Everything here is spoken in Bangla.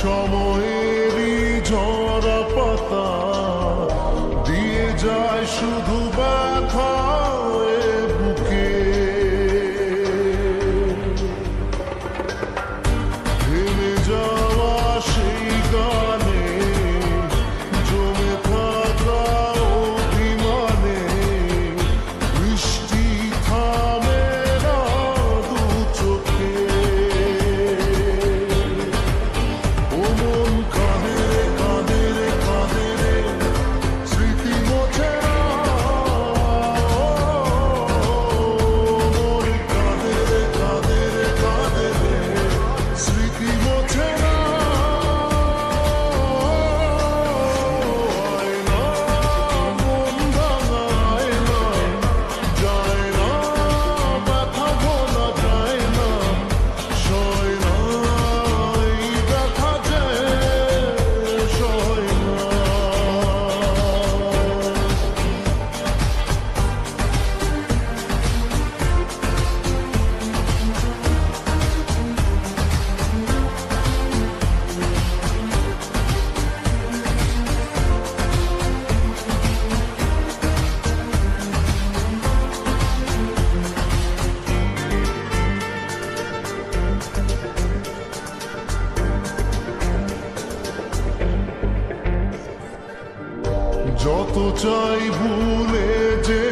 সময়েরই ঝরা পাতা দিয়ে যায় শুধু ব্যথা এ বুকে। থেমে যাওয়া সেই গানে জমে থাকা অভিমানে বৃষ্টি থামে না দু চোখে। ও মন কাঁদে রে কাঁদে রে কাঁদে রে স্মৃতি মোছে না। মন কাঁদে রে কাঁদে রে কাঁদে রে স্মৃতি মোছে না। আয়না মন ভাঙায় না, যায় না ব্যথা ভোলা যায় না, সয় না এই ব্যথা যে সয় না। যত চাই ভুলে যে